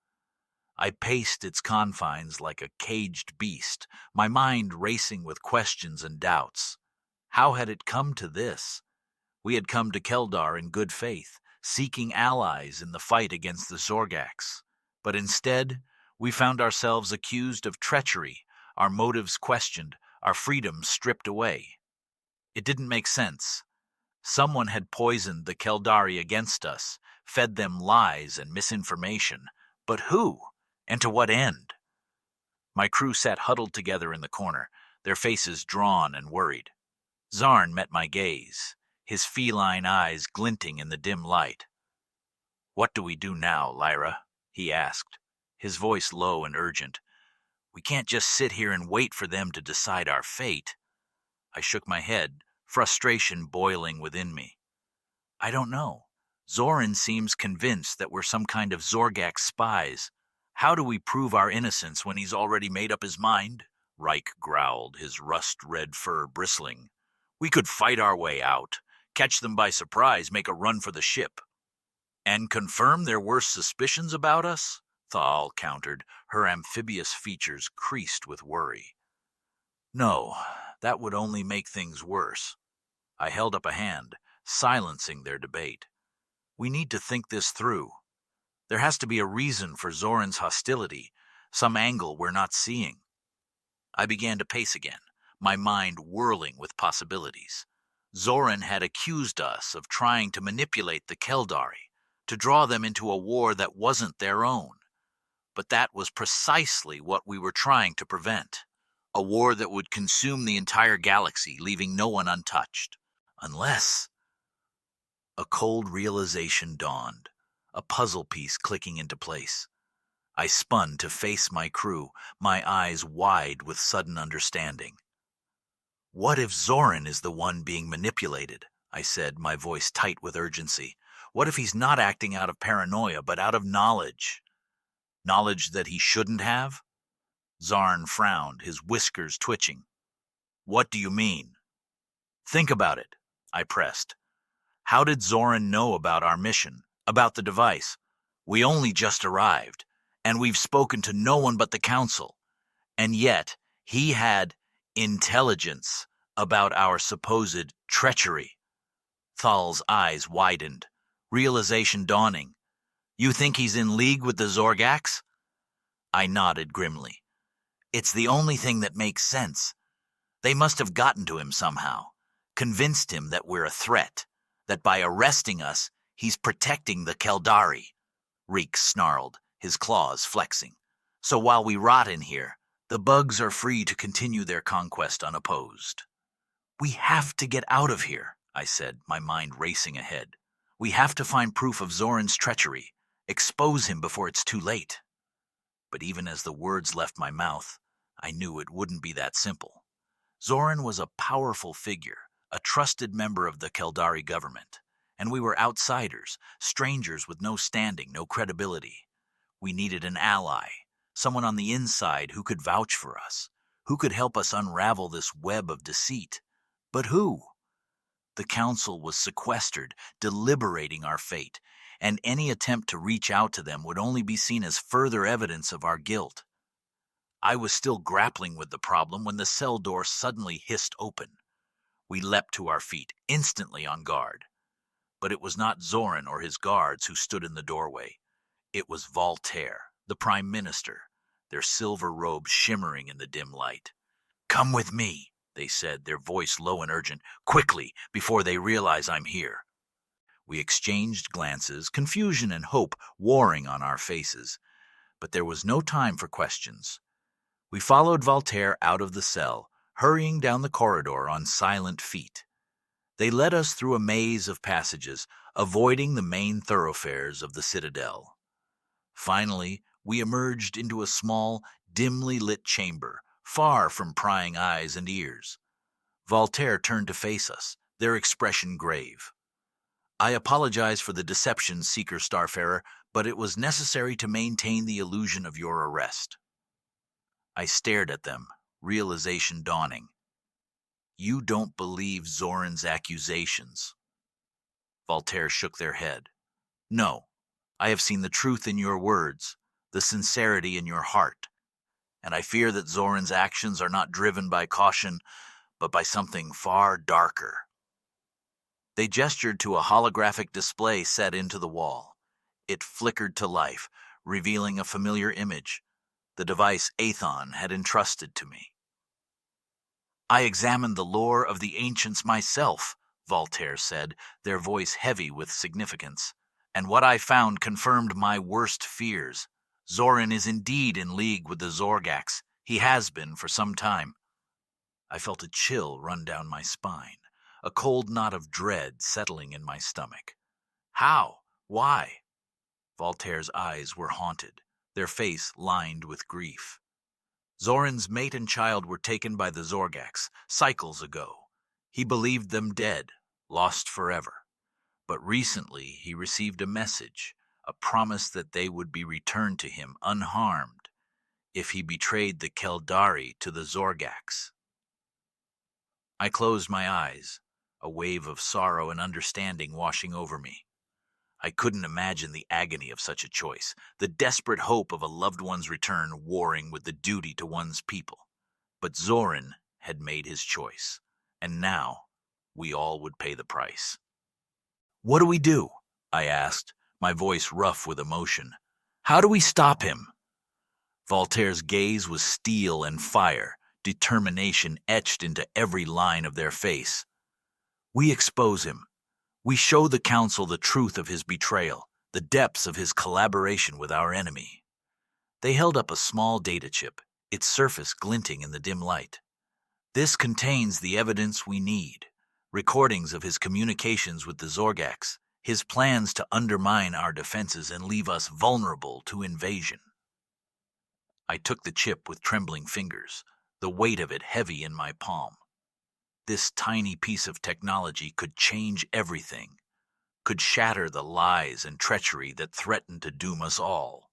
I paced its confines like a caged beast, my mind racing with questions and doubts. How had it come to this? We had come to Keldar in good faith, seeking allies in the fight against the Zorgax. But instead, we found ourselves accused of treachery, our motives questioned, our freedom stripped away. It didn't make sense. Someone had poisoned the Keldari against us, fed them lies and misinformation. But who? And to what end? My crew sat huddled together in the corner, their faces drawn and worried. Zarn met my gaze, his feline eyes glinting in the dim light. "What do we do now, Lyra?" he asked, his voice low and urgent. "We can't just sit here and wait for them to decide our fate." I shook my head, frustration boiling within me. "I don't know. Zoran seems convinced that we're some kind of Zorgax spies. How do we prove our innocence when he's already made up his mind?" Reich growled, his rust-red fur bristling. "We could fight our way out, catch them by surprise, make a run for the ship." "And confirm their worst suspicions about us?" Thal countered, her amphibious features creased with worry. "No, that would only make things worse." I held up a hand, silencing their debate. "We need to think this through. There has to be a reason for Zoran's hostility, some angle we're not seeing. I began to pace again, my mind whirling with possibilities. Zoran had accused us of trying to manipulate the Keldari, to draw them into a war that wasn't their own. But that was precisely what we were trying to prevent. A war that would consume the entire galaxy, leaving no one untouched. Unless... A cold realization dawned, a puzzle piece clicking into place. I spun to face my crew, my eyes wide with sudden understanding. "What if Zoran is the one being manipulated?" I said, my voice tight with urgency. "What if he's not acting out of paranoia, but out of knowledge? Knowledge that he shouldn't have?" Zarn frowned, his whiskers twitching. "What do you mean?" "Think about it," I pressed. "How did Zoran know about our mission, about the device? We only just arrived, and we've spoken to no one but the Council. And yet, he had intelligence about our supposed treachery." Thal's eyes widened, realization dawning. "You think he's in league with the Zorgax?" I nodded grimly. "It's the only thing that makes sense. They must have gotten to him somehow, convinced him that we're a threat, that by arresting us, he's protecting the Keldari." Reek snarled, his claws flexing. "So while we rot in here, the bugs are free to continue their conquest unopposed." "We have to get out of here," I said, my mind racing ahead. "We have to find proof of Zoran's treachery, expose him before it's too late." But even as the words left my mouth, I knew it wouldn't be that simple. Zoran was a powerful figure, a trusted member of the Keldari government, and we were outsiders, strangers with no standing, no credibility. We needed an ally, someone on the inside who could vouch for us, who could help us unravel this web of deceit. But who? The Council was sequestered, deliberating our fate, and any attempt to reach out to them would only be seen as further evidence of our guilt. I was still grappling with the problem when the cell door suddenly hissed open. We leapt to our feet, instantly on guard. But it was not Zoran or his guards who stood in the doorway. It was Voltaire, the Prime Minister, their silver robes shimmering in the dim light. "Come with me," they said, their voice low and urgent. "Quickly, before they realize I'm here." We exchanged glances, confusion and hope warring on our faces. But there was no time for questions. We followed Voltaire out of the cell, hurrying down the corridor on silent feet. They led us through a maze of passages, avoiding the main thoroughfares of the Citadel. Finally, we emerged into a small, dimly lit chamber, far from prying eyes and ears. Voltaire turned to face us, their expression grave. "I apologize for the deception, Seeker Starfarer, but it was necessary to maintain the illusion of your arrest." I stared at them, realization dawning. "You don't believe Zoran's accusations?" Voltaire shook their head. "No, I have seen the truth in your words, the sincerity in your heart, and I fear that Zoran's actions are not driven by caution, but by something far darker." They gestured to a holographic display set into the wall. It flickered to life, revealing a familiar image, the device Aethon had entrusted to me. "I examined the lore of the ancients myself," Voltaire said, their voice heavy with significance, "and what I found confirmed my worst fears. Zoran is indeed in league with the Zorgax. He has been for some time." I felt a chill run down my spine, a cold knot of dread settling in my stomach. "How? Why?" Voltaire's eyes were haunted, their face lined with grief. "Zoran's mate and child were taken by the Zorgax cycles ago. He believed them dead, lost forever. But recently he received a message, a promise that they would be returned to him unharmed if he betrayed the Keldari to the Zorgax." I closed my eyes, a wave of sorrow and understanding washing over me. I couldn't imagine the agony of such a choice, the desperate hope of a loved one's return warring with the duty to one's people. But Zoran had made his choice, and now we all would pay the price. "What do we do?" I asked, my voice rough with emotion. "How do we stop him?" Voltaire's gaze was steel and fire, determination etched into every line of their face. We expose him. We show the council the truth of his betrayal, the depths of his collaboration with our enemy. They held up a small data chip, its surface glinting in the dim light. This contains the evidence we need, recordings of his communications with the Zorgax, his plans to undermine our defenses and leave us vulnerable to invasion. I took the chip with trembling fingers, the weight of it heavy in my palm. This tiny piece of technology could change everything, could shatter the lies and treachery that threatened to doom us all.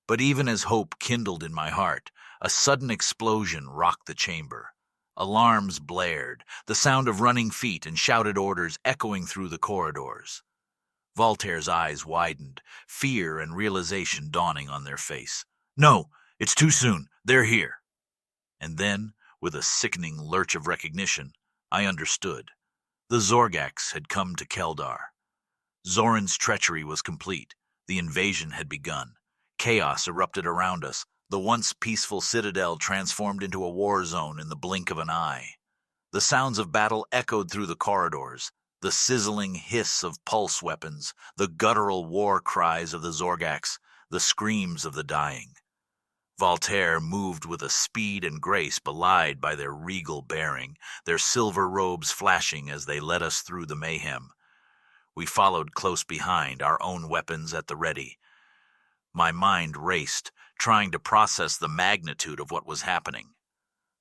But even as hope kindled in my heart, a sudden explosion rocked the chamber. Alarms blared, the sound of running feet and shouted orders echoing through the corridors. Voltaire's eyes widened, fear and realization dawning on their face. "No, it's too soon. They're here." And then, with a sickening lurch of recognition, I understood. The Zorgax had come to Keldar. Zoran's treachery was complete. The invasion had begun. Chaos erupted around us. The once peaceful citadel transformed into a war zone in the blink of an eye. The sounds of battle echoed through the corridors, the sizzling hiss of pulse weapons, the guttural war cries of the Zorgax, the screams of the dying. Voltaire moved with a speed and grace belied by their regal bearing, their silver robes flashing as they led us through the mayhem. We followed close behind, our own weapons at the ready. My mind raced, trying to process the magnitude of what was happening.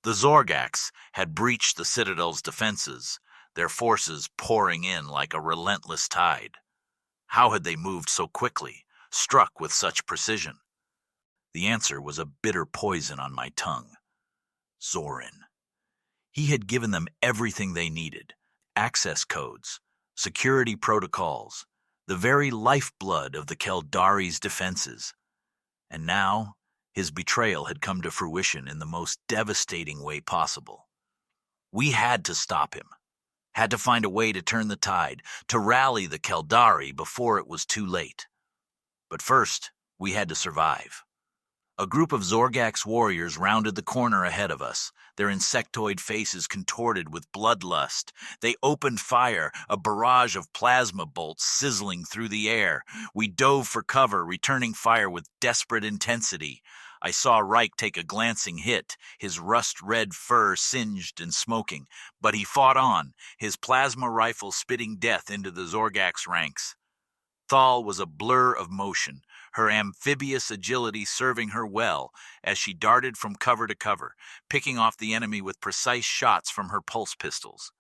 The Zorgax had breached the Citadel's defenses, their forces pouring in like a relentless tide. How had they moved so quickly, struck with such precision? The answer was a bitter poison on my tongue. Zoran. He had given them everything they needed: access codes, security protocols, the very lifeblood of the Keldari's defenses. And now, his betrayal had come to fruition in the most devastating way possible. We had to stop him, had to find a way to turn the tide, to rally the Keldari before it was too late. But first, we had to survive. A group of Zorgax warriors rounded the corner ahead of us, their insectoid faces contorted with bloodlust. They opened fire, a barrage of plasma bolts sizzling through the air. We dove for cover, returning fire with desperate intensity. I saw Reich take a glancing hit, his rust-red fur singed and smoking, but he fought on, his plasma rifle spitting death into the Zorgax ranks. Thal was a blur of motion, her amphibious agility serving her well as she darted from cover to cover, picking off the enemy with precise shots from her pulse pistols.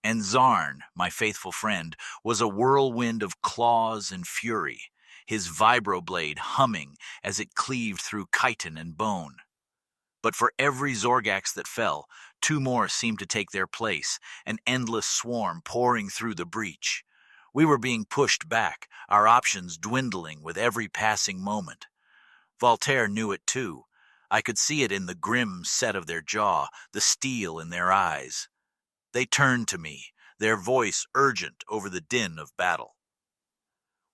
And Zarn, my faithful friend, was a whirlwind of claws and fury, his vibroblade humming as it cleaved through chitin and bone. But for every Zorgax that fell, two more seemed to take their place, an endless swarm pouring through the breach. We were being pushed back, our options dwindling with every passing moment. Voltaire knew it too. I could see it in the grim set of their jaw, the steel in their eyes. They turned to me, their voice urgent over the din of battle.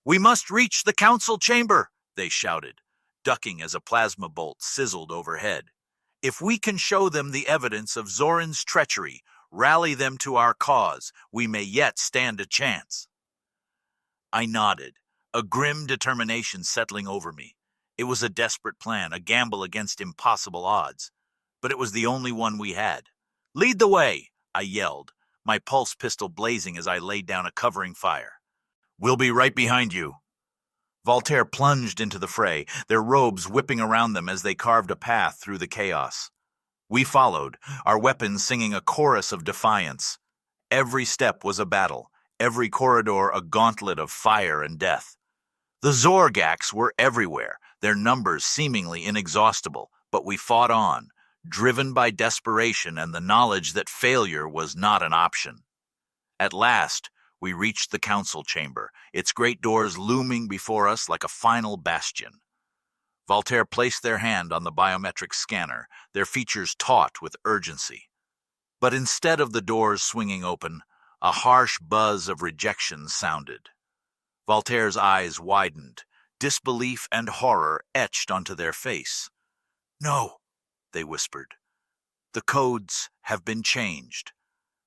"We must reach the council chamber," they shouted, ducking as a plasma bolt sizzled overhead. "If we can show them the evidence of Zoran's treachery, rally them to our cause, we may yet stand a chance." I nodded, a grim determination settling over me. It was a desperate plan, a gamble against impossible odds. But it was the only one we had. "Lead the way," I yelled, my pulse pistol blazing as I laid down a covering fire. "We'll be right behind you." Voltaire plunged into the fray, their robes whipping around them as they carved a path through the chaos. We followed, our weapons singing a chorus of defiance. Every step was a battle, every corridor a gauntlet of fire and death. The Zorgax were everywhere, their numbers seemingly inexhaustible, but we fought on, driven by desperation and the knowledge that failure was not an option. At last, we reached the council chamber, its great doors looming before us like a final bastion. Voltaire placed their hand on the biometric scanner, their features taut with urgency. But instead of the doors swinging open, a harsh buzz of rejection sounded. Voltaire's eyes widened, disbelief and horror etched onto their face. No, they whispered. The codes have been changed.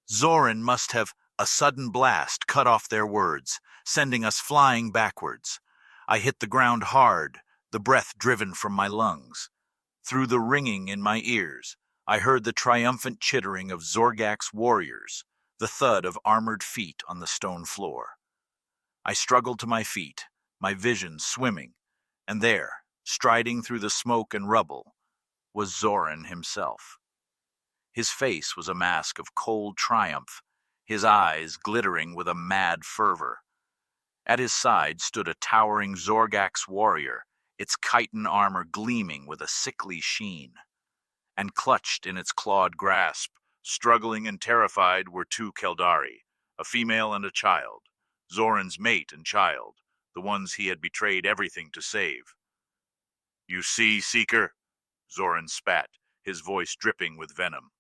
Zoran must have. A sudden blast cut off their words, sending us flying backwards. I hit the ground hard, the breath driven from my lungs. Through the ringing in my ears, I heard the triumphant chittering of Zorgak's warriors, the thud of armored feet on the stone floor. I struggled to my feet, my vision swimming, and there, striding through the smoke and rubble, was Zoran himself. His face was a mask of cold triumph, his eyes glittering with a mad fervor. At his side stood a towering Zorgak's warrior, its chitin armor gleaming with a sickly sheen. And clutched in its clawed grasp, struggling and terrified, were two Keldari, a female and a child, Zoran's mate and child, the ones he had betrayed everything to save. "You see, Seeker," Zoran spat, his voice dripping with venom.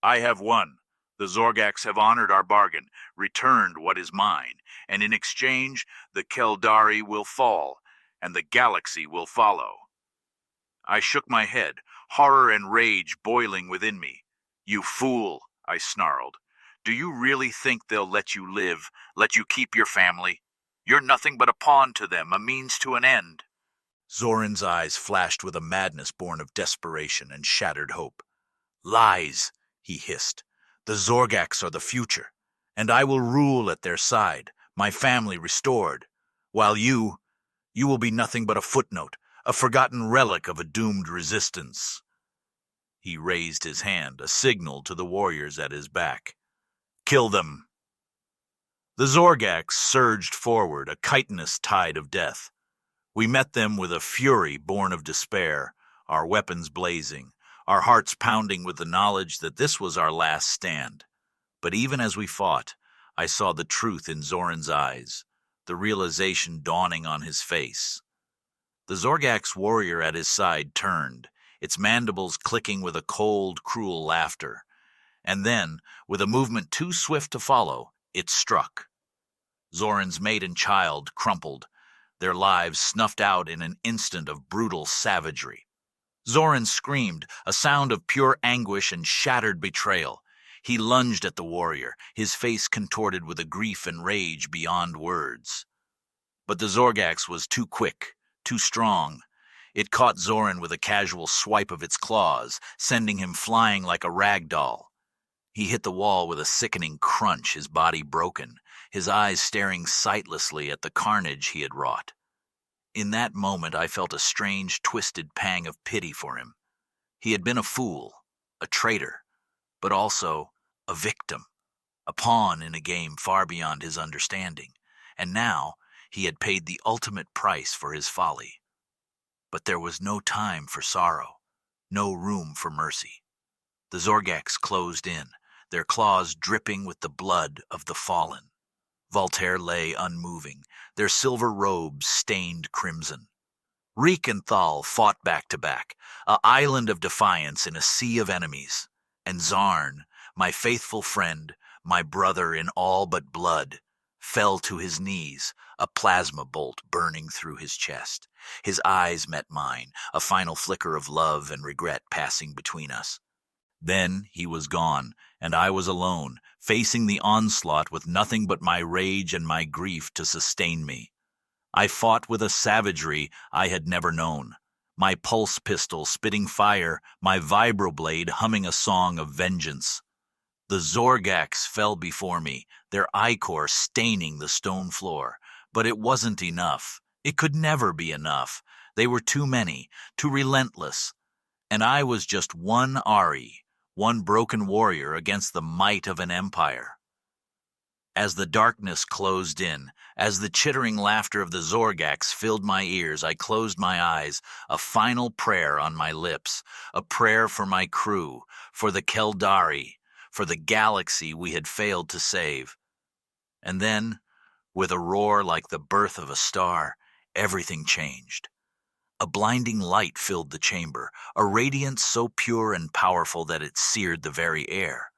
"I have won. The Zorgaks have honored our bargain, returned what is mine, and in exchange, the Keldari will fall, and the galaxy will follow." I shook my head, horror and rage boiling within me. "You fool," I snarled. "Do you really think they'll let you live, let you keep your family? You're nothing but a pawn to them, a means to an end." Zoran's eyes flashed with a madness born of desperation and shattered hope. "Lies," he hissed. "The Zorgaks are the future, and I will rule at their side, my family restored, while you will be nothing but a footnote, a forgotten relic of a doomed resistance." He raised his hand, a signal to the warriors at his back. "Kill them." The Zorgaks surged forward, a chitinous tide of death. We met them with a fury born of despair, our weapons blazing, our hearts pounding with the knowledge that this was our last stand. But even as we fought, I saw the truth in Zoran's eyes, the realization dawning on his face. The Zorgak's warrior at his side turned, its mandibles clicking with a cold, cruel laughter. And then, with a movement too swift to follow, it struck. Zoran's mate and child crumpled, their lives snuffed out in an instant of brutal savagery. Zoran screamed, a sound of pure anguish and shattered betrayal. He lunged at the warrior, his face contorted with a grief and rage beyond words. But the Zorgaks was too quick, too strong. It caught Zoran with a casual swipe of its claws, sending him flying like a rag doll. He hit the wall with a sickening crunch, his body broken, his eyes staring sightlessly at the carnage he had wrought. In that moment I felt a strange, twisted pang of pity for him. He had been a fool, a traitor, but also a victim, a pawn in a game far beyond his understanding, and now he had paid the ultimate price for his folly. But there was no time for sorrow, no room for mercy. The Zorgaks closed in, their claws dripping with the blood of the fallen. Voltaire lay unmoving, their silver robes stained crimson. Reichenthal fought back to back, an island of defiance in a sea of enemies. And Zarn, my faithful friend, my brother in all but blood, fell to his knees, a plasma bolt burning through his chest. His eyes met mine, a final flicker of love and regret passing between us. Then he was gone, and I was alone, facing the onslaught with nothing but my rage and my grief to sustain me. I fought with a savagery I had never known, my pulse pistol spitting fire, my vibroblade humming a song of vengeance. The Zorgaks fell before me, their ichor staining the stone floor. But it wasn't enough. It could never be enough. They were too many, too relentless. And I was just one Ari, one broken warrior against the might of an empire. As the darkness closed in, as the chittering laughter of the Zorgaks filled my ears, I closed my eyes, a final prayer on my lips, a prayer for my crew, for the Keldari, for the galaxy we had failed to save. And then, with a roar like the birth of a star, everything changed. A blinding light filled the chamber, a radiance so pure and powerful that it seared the very air.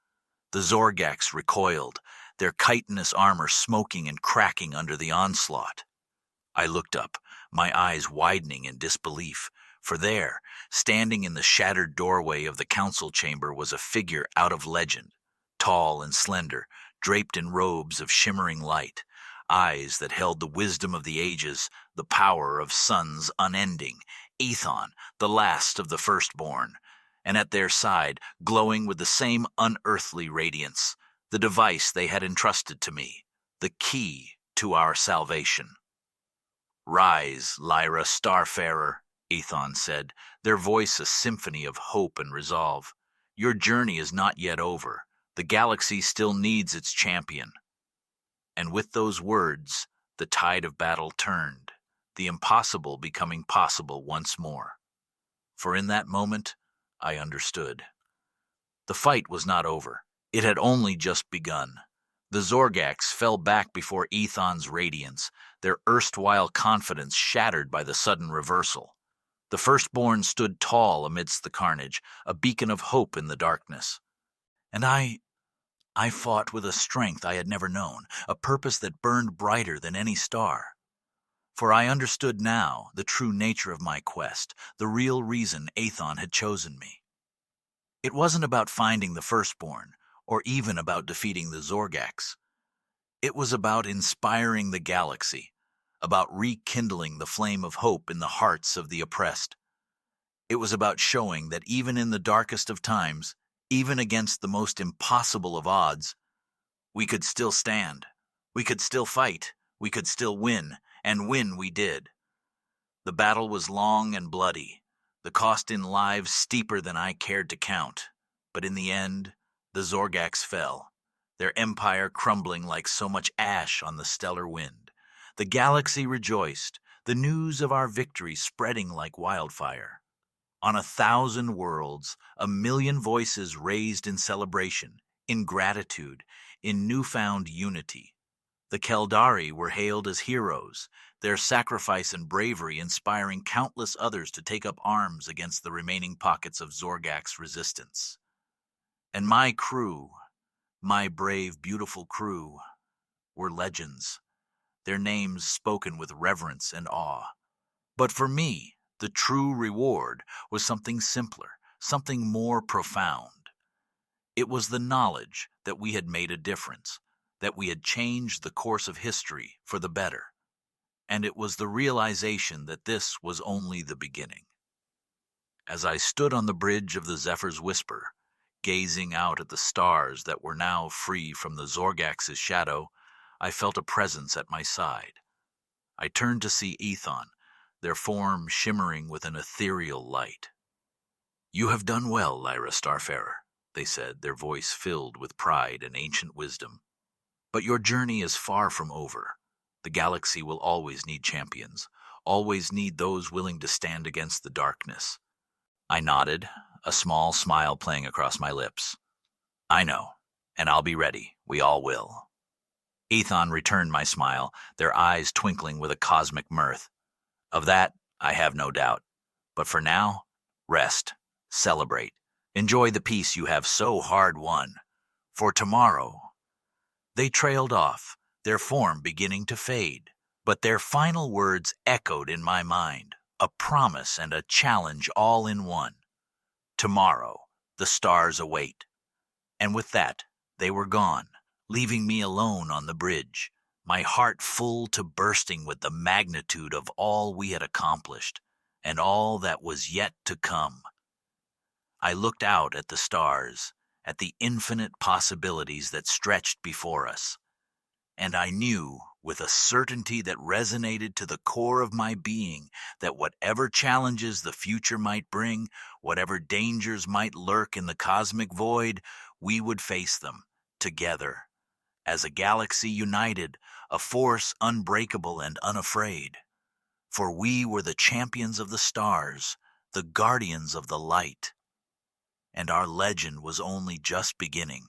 The Zorgaks recoiled, their chitinous armor smoking and cracking under the onslaught. I looked up, my eyes widening in disbelief, For there, standing in the shattered doorway of the council chamber, was a figure out of legend, tall and slender, draped in robes of shimmering light, eyes that held the wisdom of the ages, the power of suns unending, Ethon, the last of the firstborn, and at their side, glowing with the same unearthly radiance, the device they had entrusted to me, the key to our salvation. "Rise, Lyra Starfarer," Ethon said, their voice a symphony of hope and resolve. "Your journey is not yet over. The galaxy still needs its champion." And with those words, the tide of battle turned, the impossible becoming possible once more. For in that moment, I understood. The fight was not over. It had only just begun. The Zorgax fell back before Ethon's radiance, their erstwhile confidence shattered by the sudden reversal. The firstborn stood tall amidst the carnage, a beacon of hope in the darkness. And I fought with a strength I had never known, a purpose that burned brighter than any star. For I understood now the true nature of my quest, the real reason Ethon had chosen me. It wasn't about finding the firstborn, or even about defeating the Zorgax. It was about inspiring the galaxy, about rekindling the flame of hope in the hearts of the oppressed. It was about showing that even in the darkest of times, even against the most impossible of odds, we could still stand, we could still fight, we could still win, and win we did. The battle was long and bloody, the cost in lives steeper than I cared to count, but in the end, the Zorgax fell, their empire crumbling like so much ash on the stellar wind. The galaxy rejoiced, the news of our victory spreading like wildfire. On 1,000 worlds, 1,000,000 voices raised in celebration, in gratitude, in newfound unity. The Keldari were hailed as heroes, their sacrifice and bravery inspiring countless others to take up arms against the remaining pockets of Zorgax resistance. And my crew, my brave, beautiful crew, were legends, their names spoken with reverence and awe. But for me, the true reward was something simpler, something more profound. It was the knowledge that we had made a difference, that we had changed the course of history for the better. And it was the realization that this was only the beginning. As I stood on the bridge of the Zephyr's Whisper, gazing out at the stars that were now free from the Zorgax's shadow, I felt a presence at my side. I turned to see Ethon, their form shimmering with an ethereal light. "You have done well, Lyra Starfarer," they said, their voice filled with pride and ancient wisdom. "But your journey is far from over. The galaxy will always need champions, always need those willing to stand against the darkness." I nodded, a small smile playing across my lips. "I know, and I'll be ready. We all will." Ethon returned my smile, their eyes twinkling with a cosmic mirth. "Of that, I have no doubt. But for now, rest, celebrate, enjoy the peace you have so hard won. For tomorrow—" They trailed off, their form beginning to fade, but their final words echoed in my mind, a promise and a challenge all in one. Tomorrow, the stars await. And with that, they were gone, leaving me alone on the bridge, my heart full to bursting with the magnitude of all we had accomplished, and all that was yet to come. I looked out at the stars, at the infinite possibilities that stretched before us, and I knew, with a certainty that resonated to the core of my being, that whatever challenges the future might bring, whatever dangers might lurk in the cosmic void, we would face them, together, as a galaxy united, a force unbreakable and unafraid. For we were the champions of the stars, the guardians of the light. And our legend was only just beginning.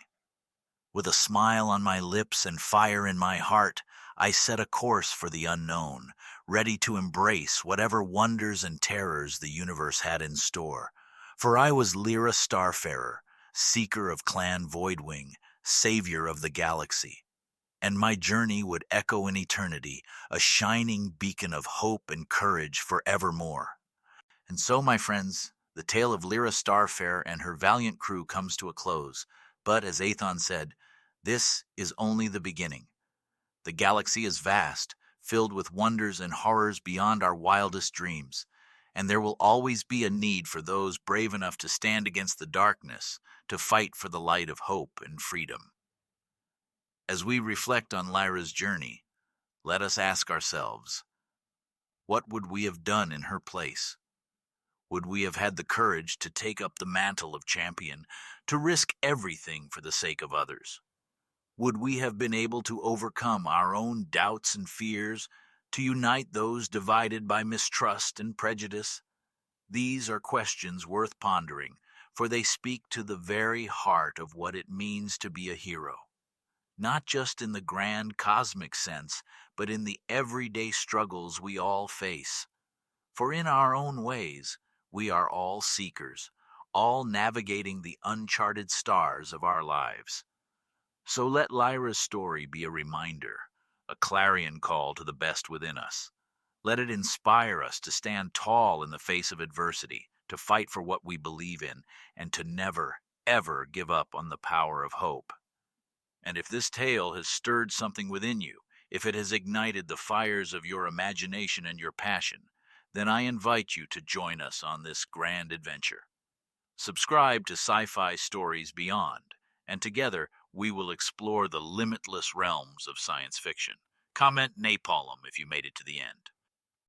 With a smile on my lips and fire in my heart, I set a course for the unknown, ready to embrace whatever wonders and terrors the universe had in store. For I was Lyra Starfarer, seeker of Clan Voidwing, savior of the galaxy. And my journey would echo in eternity, a shining beacon of hope and courage forevermore. And so, my friends, the tale of Lyra Starfarer and her valiant crew comes to a close. But, as Athon said, this is only the beginning. The galaxy is vast, filled with wonders and horrors beyond our wildest dreams, and there will always be a need for those brave enough to stand against the darkness, to fight for the light of hope and freedom. As we reflect on Lyra's journey, let us ask ourselves, what would we have done in her place? Would we have had the courage to take up the mantle of champion, to risk everything for the sake of others? Would we have been able to overcome our own doubts and fears, to unite those divided by mistrust and prejudice? These are questions worth pondering, for they speak to the very heart of what it means to be a hero. Not just in the grand cosmic sense, but in the everyday struggles we all face. For in our own ways, we are all seekers, all navigating the uncharted stars of our lives. So let Lyra's story be a reminder, a clarion call to the best within us. Let it inspire us to stand tall in the face of adversity, to fight for what we believe in, and to never, ever give up on the power of hope. And if this tale has stirred something within you, if it has ignited the fires of your imagination and your passion, then I invite you to join us on this grand adventure. Subscribe to Sci-Fi Stories Beyond, and together we will explore the limitless realms of science fiction. Comment napalm if you made it to the end.